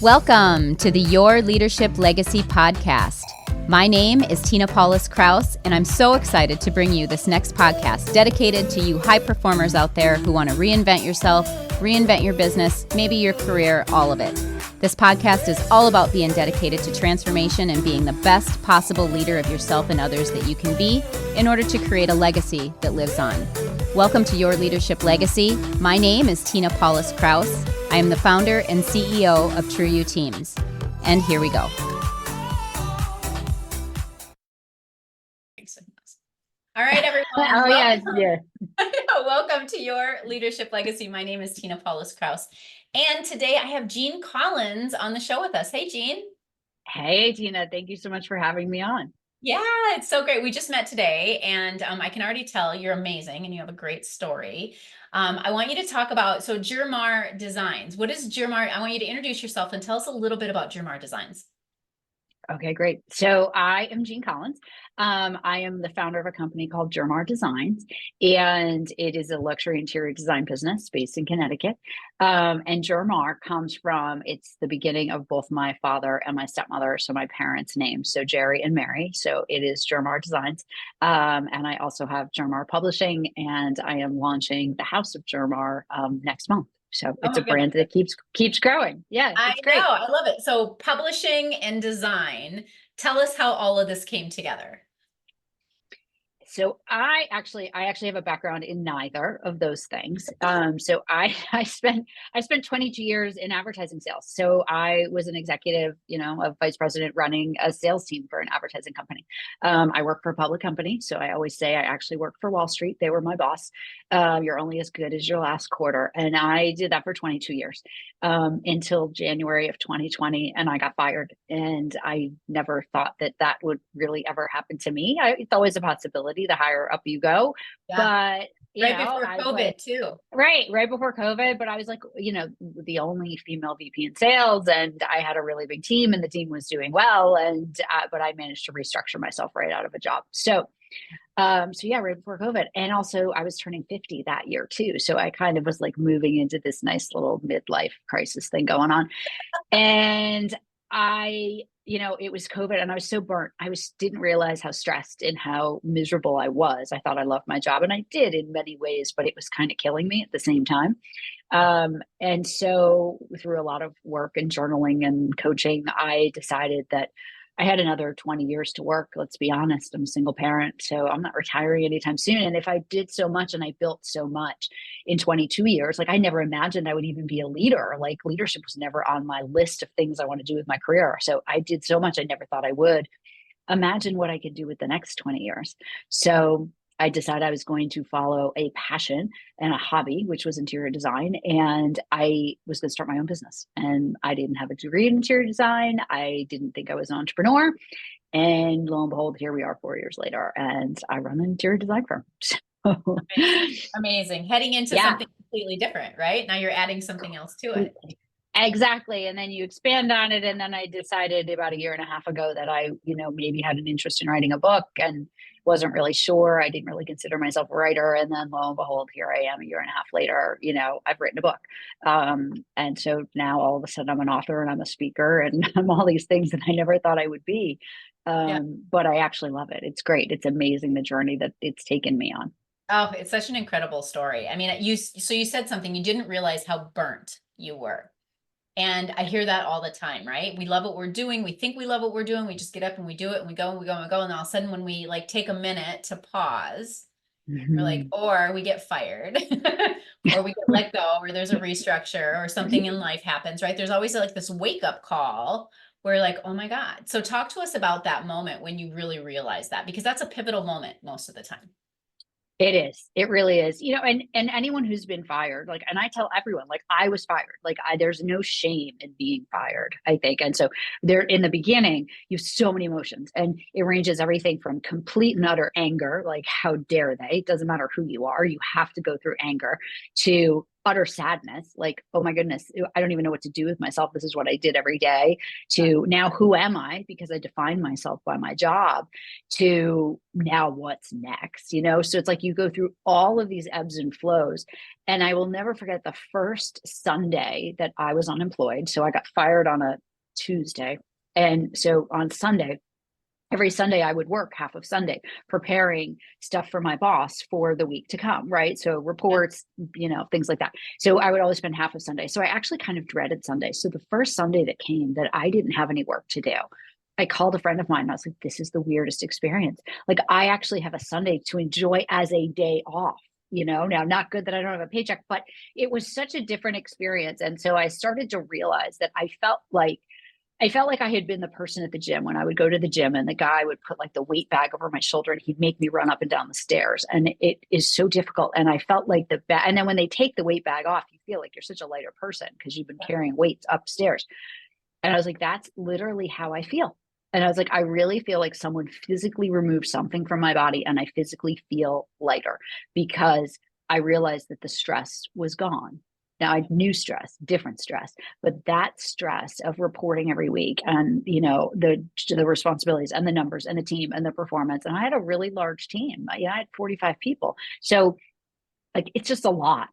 Welcome to the Your Leadership Legacy podcast. My name is Paulus Krause, and I'm so excited to bring you this next podcast dedicated to you high performers out there who want to reinvent yourself, reinvent your business, maybe your career, all of it. This podcast is all about being dedicated to transformation and being the best possible leader of yourself and others that you can be in order to create a legacy that lives on. Welcome to Your Leadership Legacy. My name is Paulus Krause. I am the founder and CEO of True You Teams. And here we go. All right, everyone. Welcome to Your Leadership Legacy. My name is Paulus Krause. And today I have Jeanne Collins on the show with us. Hey, Jeanne. Hey, Tina. Thank you so much for having me on. Yeah, it's so great. We just met today, and I can already tell you're amazing and you have a great story. I want you to talk about, JerMar Designs. What is JerMar? I want you to introduce yourself and tell us a little bit about JerMar Designs. Okay, great. So I am Jeanne Collins. I am the founder of a company called JerMar Designs, and it is a luxury interior design business based in Connecticut. And JerMar comes from, it's the beginning of both my father and my stepmother, so my parents' names, so Jerry and Mary. So it is JerMar Designs. And I also have JerMar Publishing, and I am launching the House of JerMar next month. So it's a brand that keeps growing. Yeah, it's great. I know, I love it. So publishing and design, tell us how all of this came together. So I actually have a background in neither of those things. So I spent 22 years in advertising sales. So I was an executive, a vice president running a sales team for an advertising company. I work for a public company. So I always say I actually work for Wall Street. They were my boss. You're only as good as your last quarter. And I did that for 22 years until January of 2020. And I got fired. And I never thought that would really ever happen to me. It's always a possibility. The higher up you go, but before COVID too. Right before COVID. But I was like, the only female VP in sales, and I had a really big team, and the team was doing well, and but I managed to restructure myself right out of a job. So right before COVID, and also I was turning 50 that year too. So I kind of was like moving into this nice little midlife crisis thing going on, and it was COVID, and I was so burnt. Didn't realize how stressed and how miserable I was. I thought I loved my job, and I did in many ways, but it was kind of killing me at the same time. And so through a lot of work and journaling and coaching, I decided that I had another 20 years to work. Let's be honest. I'm a single parent, so I'm not retiring anytime soon. And if I did so much and I built so much in 22 years, like I never imagined I would even be a leader. Like leadership was never on my list of things I want to do with my career. So I did so much I never thought I would. Imagine what I could do with the next 20 years. So I decided I was going to follow a passion and a hobby, which was interior design. And I was going to start my own business. And I didn't have a degree in interior design. I didn't think I was an entrepreneur. And lo and behold, here we are 4 years later. And I run an interior design firm. So amazing. Heading into something completely different, right? Now you're adding something else to it. Exactly. And then you expand on it. And then I decided about a year and a half ago that I, maybe had an interest in writing a book, and wasn't really sure. I didn't really consider myself a writer. And then lo and behold, here I am a year and a half later, I've written a book. And so now all of a sudden I'm an author and I'm a speaker and I'm all these things that I never thought I would be. But I actually love it. It's great. It's amazing, the journey that it's taken me on. Oh, it's such an incredible story. I mean, you said something, you didn't realize how burnt you were. And I hear that all the time, right? We love what we're doing. We think we love what we're doing. We just get up and we do it, and we go and we go and we go. And all of a sudden when we take a minute to pause, we're like, or we get fired or we get let go, or there's a restructure or something in life happens, right? There's always this wake up call where oh my God. So talk to us about that moment when you really realize that, because that's a pivotal moment most of the time. It is. It really is. And anyone who's been fired, and I tell everyone, I was fired. There's no shame in being fired, I think. And so there, in the beginning, you have so many emotions, and it ranges everything from complete and utter anger, how dare they? It doesn't matter who you are. You have to go through anger, to utter sadness, like, oh my goodness, I don't even know what to do with myself. This is what I did every day, to now who am I? Because I define myself by my job, to now what's next, you know? So it's like you go through all of these ebbs and flows. And I will never forget the first Sunday that I was unemployed. So I got fired on a Tuesday. And so on Sunday, every Sunday I would work half of Sunday preparing stuff for my boss for the week to come, right? So reports, you know, things like that. So I would always spend half of Sunday. So I actually kind of dreaded Sunday. So the first Sunday that came that I didn't have any work to do, I called a friend of mine and I was like, this is the weirdest experience. Like, I actually have a Sunday to enjoy as a day off. You know, now, not good that I don't have a paycheck, but it was such a different experience. And so I started to realize that I felt like I had been the person at the gym when I would go to the gym and the guy would put like the weight bag over my shoulder and he'd make me run up and down the stairs. And it is so difficult. And I felt like and then when they take the weight bag off, you feel like you're such a lighter person because you've been carrying weights upstairs. And I was like, that's literally how I feel. And I was like, I really feel like someone physically removed something from my body and I physically feel lighter because I realized that the stress was gone. Now, I knew stress, different stress, but that stress of reporting every week and, you know, the responsibilities and the numbers and the team and the performance. And I had a really large team. I had 45 people. So like, it's just a lot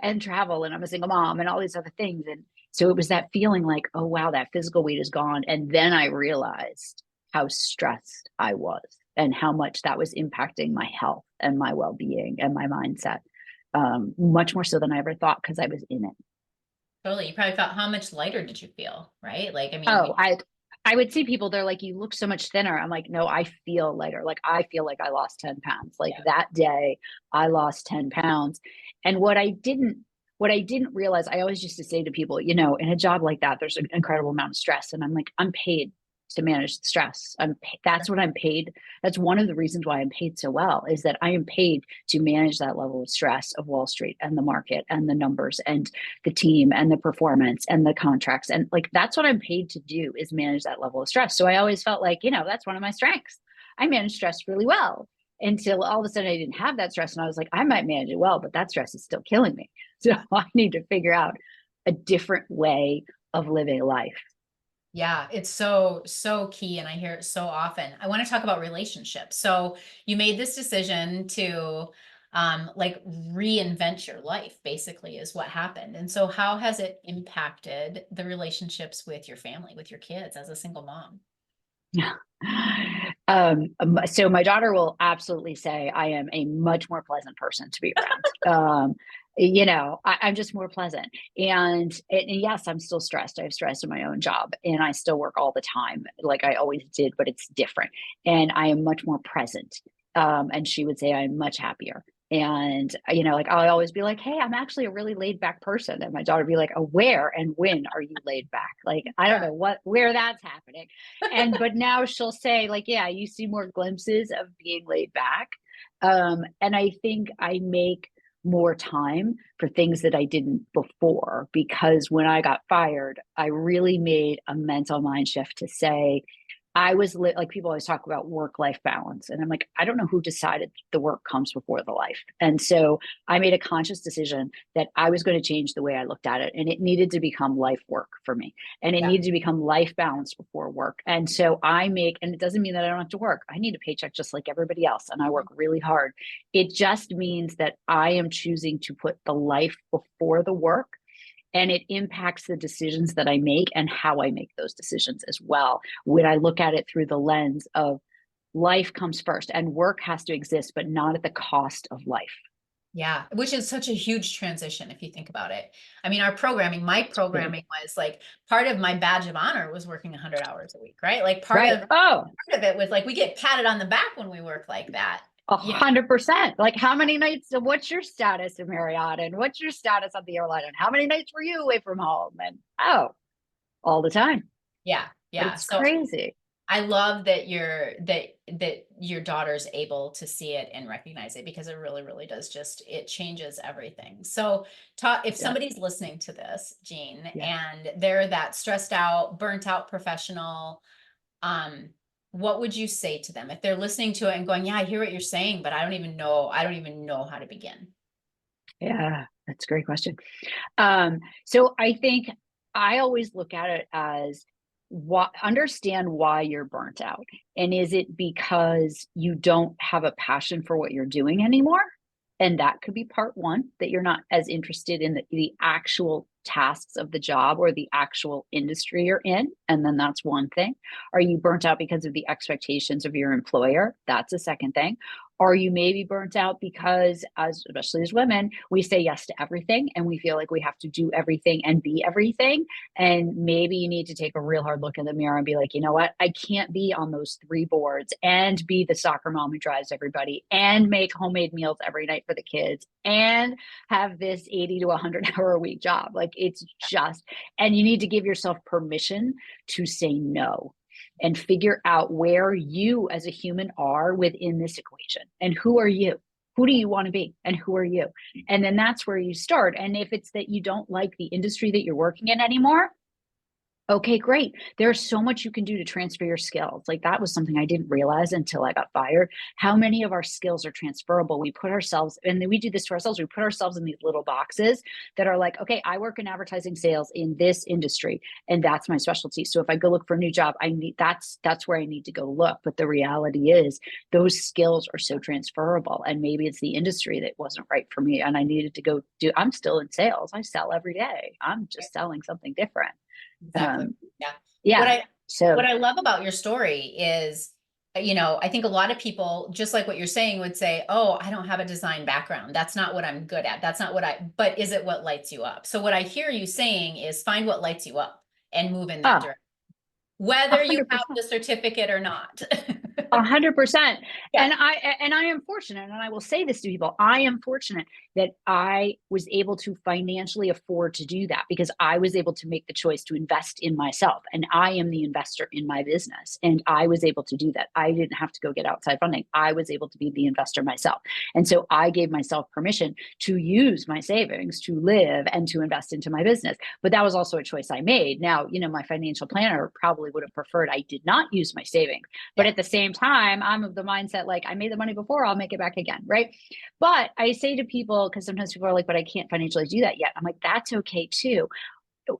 and travel, and I'm a single mom and all these other things. And so it was that feeling like, oh, wow, that physical weight is gone. And then I realized how stressed I was and how much that was impacting my health and my well-being and my mindset. Much more so than I ever thought because I was in it. Totally. You probably felt, how much lighter did you feel? Right? Like, I mean, Oh, I would see people, they're like, you look so much thinner. I'm like, no, I feel lighter. Like, I feel like I lost 10 pounds. Like that day I lost 10 pounds. And what I didn't realize, I always used to say to people, you know, in a job like that, there's an incredible amount of stress. And I'm like, I'm paid to manage the stress. That's what I'm paid. That's one of the reasons why I'm paid so well, is that I am paid to manage that level of stress of Wall Street and the market and the numbers and the team and the performance and the contracts. And like, that's what I'm paid to do, is manage that level of stress. So I always felt like, you know, that's one of my strengths. I manage stress really well, until all of a sudden I didn't have that stress. And I was like, I might manage it well, but that stress is still killing me. So I need to figure out a different way of living life. yeah, it's so key. And I hear it so often. I want to talk about relationships. So you made this decision to like reinvent your life, basically, is what happened. And so how has it impacted the relationships with your family, with your kids as a single mom? Yeah. So my daughter will absolutely say I am a much more pleasant person to be around. You know, I'm just more pleasant. And yes, I'm still stressed. I have stress in my own job and I still work all the time, like I always did, but it's different. And I am much more present. And she would say I'm much happier. And, you know, like I'll always be like, hey, I'm actually a really laid back person. And my daughter would be like, oh, where and when are you laid back? Like, I don't know where that's happening. But now she'll say, like, yeah, you see more glimpses of being laid back. And I think I make more time for things that I didn't before, because when I got fired, I really made a mental mind shift to say, I was like, people always talk about work-life balance. And I'm like, I don't know who decided the work comes before the life. And so I made a conscious decision that I was going to change the way I looked at it. And it needed to become life work for me. And it needed to become life balance before work. And so and it doesn't mean that I don't have to work. I need a paycheck just like everybody else. And I work really hard. It just means that I am choosing to put the life before the work, and it impacts the decisions that I make and how I make those decisions as well. When I look at it through the lens of life comes first and work has to exist, but not at the cost of life. Yeah, which is such a huge transition if you think about it. I mean, my programming was like, part of my badge of honor was working 100 hours a week, right? Like part of it was like, we get patted on the back when we work like that. 100%. Like, how many nights, what's your status in Marriott and what's your status on the airline and how many nights were you away from home? And all the time. Yeah. But it's crazy. I love that your daughter's able to see it and recognize it, because it really, really does it changes everything. So if somebody's listening to this, Jeanne, and they're that stressed out, burnt out professional, what would you say to them if they're listening to it and going, yeah, I hear what you're saying, but I don't even know how to begin? Yeah, that's a great question. So I think I always look at it as understand why you're burnt out. And is it because you don't have a passion for what you're doing anymore? And that could be part one, that you're not as interested in the actual tasks of the job or the actual industry you're in. And then that's one thing. Are you burnt out because of the expectations of your employer? That's a second thing. Are you maybe burnt out because, especially as women, we say yes to everything and we feel like we have to do everything and be everything? And maybe you need to take a real hard look in the mirror and be like, you know what? I can't be on those three boards and be the soccer mom who drives everybody and make homemade meals every night for the kids and have this 80 to 100-hour a week job. Like, it's just, and you need to give yourself permission to say no and figure out where you as a human are within this equation and who are you. Who do you want to be and who are you? And then that's where you start. And if it's that you don't like the industry that you're working in anymore, okay, great. There's so much you can do to transfer your skills. Like, that was something I didn't realize until I got fired. How many of our skills are transferable? We put ourselves, and then we do this to ourselves. We put ourselves in these little boxes that are like, okay, I work in advertising sales in this industry, and that's my specialty. So if I go look for a new job, that's where I need to go look. But the reality is those skills are so transferable. And maybe it's the industry that wasn't right for me. And I needed to go I'm still in sales. I sell every day. I'm just selling something different. Exactly. Yeah. Yeah. What I love about your story is, I think a lot of people, just like what you're saying, would say, oh, I don't have a design background. That's not what I'm good at. That's not but is it what lights you up? So what I hear you saying is find what lights you up and move in that direction, whether you have 100%. the certificate or not. 100%. Yeah. And I am fortunate, and I will say this to people, I am fortunate that I was able to financially afford to do that because I was able to make the choice to invest in myself. And I am the investor in my business. And I was able to do that. I didn't have to go get outside funding. I was able to be the investor myself. And so I gave myself permission to use my savings to live and to invest into my business. But that was also a choice I made. Now, my financial planner probably would have preferred I did not use my savings. But at the same time, I'm of the mindset, like, I made the money before, I'll make it back again, right? But I say to people, because sometimes people are like, but I can't financially do that yet. I'm like, that's okay too.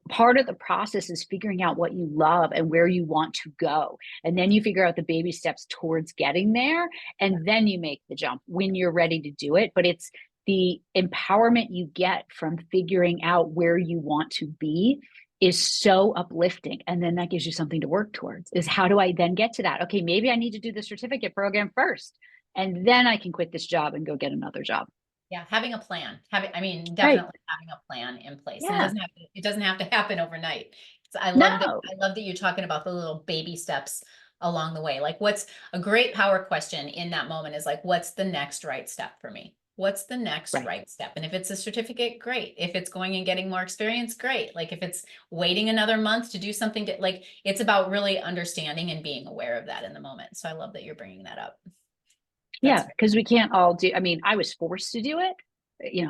Part of the process is figuring out what you love and where you want to go. And then you figure out the baby steps towards getting there. And then you make the jump when you're ready to do it. But it's the empowerment you get from figuring out where you want to be is so uplifting. And then that gives you something to work towards, is how do I then get to that? Okay, maybe I need to do the certificate program first, and then I can quit this job and go get another job. Yeah, having a plan. Definitely Right. having a plan in place. And Yeah. it doesn't have to happen overnight. So I love No. that you're talking about the little baby steps along the way. Like, what's a great power question in that moment is like, what's the next right step for me? What's the next Right. right step? And if it's a certificate, great. If it's going and getting more experience, great. Like, if it's waiting another month to do something it's about really understanding and being aware of that in the moment. So I love that you're bringing that up. Yeah, because we can't all do, I mean, I was forced to do it,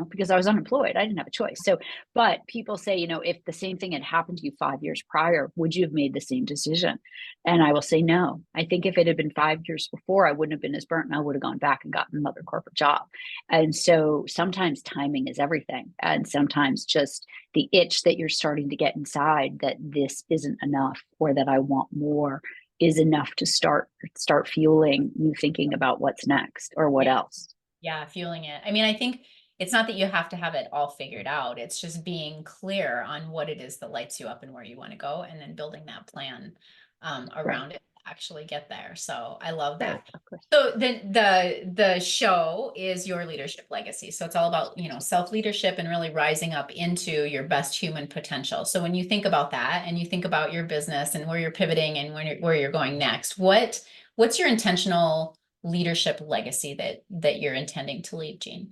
because I was unemployed. I didn't have a choice. So, but people say, if the same thing had happened to you 5 years prior, would you have made the same decision? And I will say no. I think if it had been 5 years before, I wouldn't have been as burnt and I would have gone back and gotten another corporate job. And so sometimes timing is everything. And sometimes just the itch that you're starting to get inside that this isn't enough or that I want more is enough to start fueling you thinking about what's next or what else. Yeah, feeling it. I think it's not that you have to have it all figured out. It's just being clear on what it is that lights you up and where you want to go, and then building that plan around it to actually get there. So I love that. So the show is your leadership legacy. So it's all about, self-leadership and really rising up into your best human potential. So when you think about that and you think about your business and where you're pivoting and where you're going next, what's your intentional leadership legacy that you're intending to leave, Jeanne?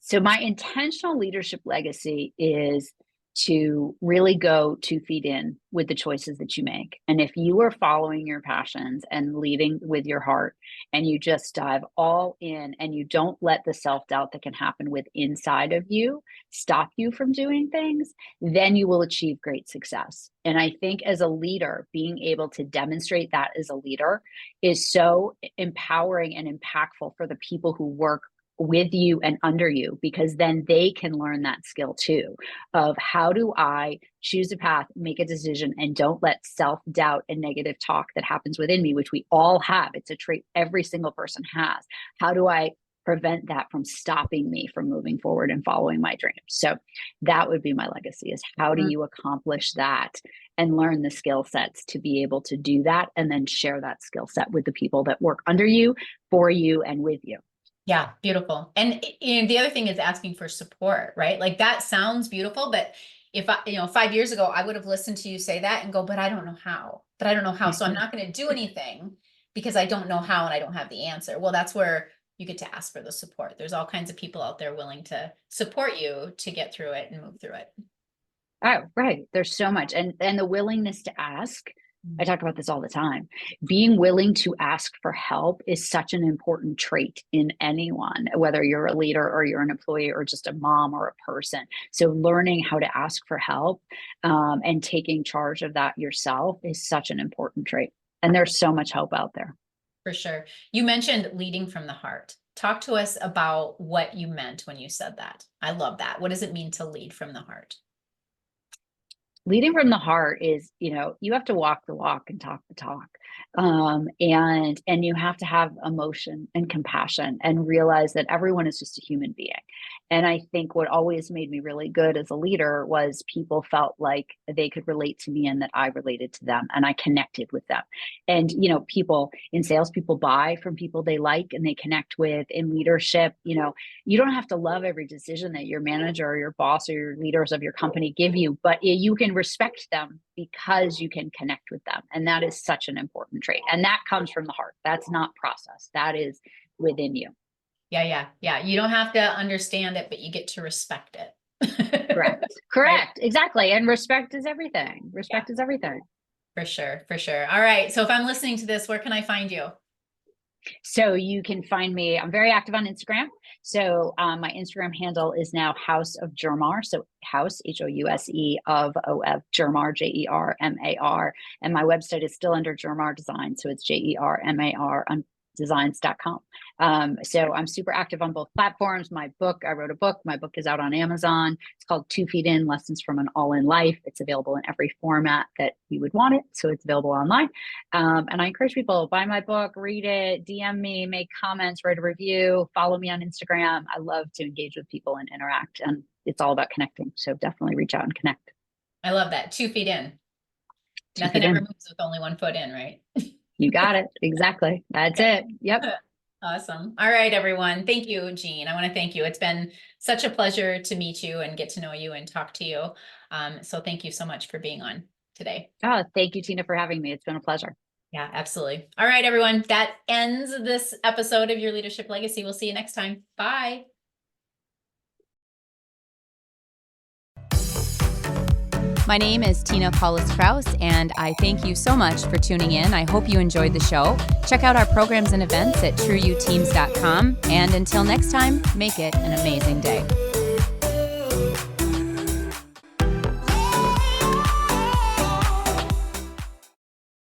So my intentional leadership legacy is to really go 2 feet in with the choices that you make. And if you are following your passions and leading with your heart and you just dive all in and you don't let the self-doubt that can happen with inside of you stop you from doing things, then you will achieve great success. And I think as a leader, being able to demonstrate that as a leader is so empowering and impactful for the people who work with you and under you, because then they can learn that skill too, of how do I choose a path, make a decision, and don't let self-doubt and negative talk that happens within me, which we all have. It's a trait every single person has. How do I prevent that from stopping me from moving forward and following my dreams? So that would be my legacy, is how do you accomplish that and learn the skill sets to be able to do that, and then share that skill set with the people that work under you, for you, and with you. Yeah, beautiful. And the other thing is asking for support, right? Like that sounds beautiful, but if 5 years ago, I would have listened to you say that and go, but I don't know how, So I'm not going to do anything because I don't know how and I don't have the answer. Well, that's where you get to ask for the support. There's all kinds of people out there willing to support you to get through it and move through it. Oh, right. There's so much. And the willingness to ask. I talk about this all the time. Being willing to ask for help is such an important trait in anyone, whether you're a leader or you're an employee or just a mom or a person. So learning how to ask for help and taking charge of that yourself is such an important trait. And there's so much help out there. For sure. You mentioned leading from the heart. Talk to us about what you meant when you said that. I love that. What does it mean to lead from the heart? Leading from the heart is, you have to walk the walk and talk the talk. And you have to have emotion and compassion and realize that everyone is just a human being. And I think what always made me really good as a leader was people felt like they could relate to me and that I related to them and I connected with them. And, people in sales, people buy from people they like and they connect with. In leadership, you don't have to love every decision that your manager or your boss or your leaders of your company give you, but you can respect them because you can connect with them. And that is such an important trait. And that comes from the heart. That's not process. That is within you. Yeah. You don't have to understand it, but you get to respect it. Correct. Right? Exactly. And respect is everything. Respect is everything. For sure. All right. So if I'm listening to this, where can I find you? So you can find me, I'm very active on Instagram. So my Instagram handle is now House of JerMar. So House, House of JerMar, JerMar. And my website is still under JerMar Designs. So it's JerMar on designs.com. So I'm super active on both platforms. I wrote a book. My book is out on Amazon. It's called 2 Feet In, Lessons from an All-in Life. It's available in every format that you would want it. So it's available online. And I encourage people, buy my book, read it, DM me, make comments, write a review, follow me on Instagram. I love to engage with people and interact. And it's all about connecting. So definitely reach out and connect. I love that. 2 feet in. Nothing ever moves with only 1 foot in, right? You got it. Exactly. That's it. Yep. Awesome. All right, everyone. Thank you, Jeanne. I want to thank you. It's been such a pleasure to meet you and get to know you and talk to you. So thank you so much for being on today. Oh, thank you, Tina, for having me. It's been a pleasure. Yeah, absolutely. All right, everyone. That ends this episode of Your Leadership Legacy. We'll see you next time. Bye. My name is Tina Paulus Krause, and I thank you so much for tuning in. I hope you enjoyed the show. Check out our programs and events at trueyouteams.com. And until next time, make it an amazing day.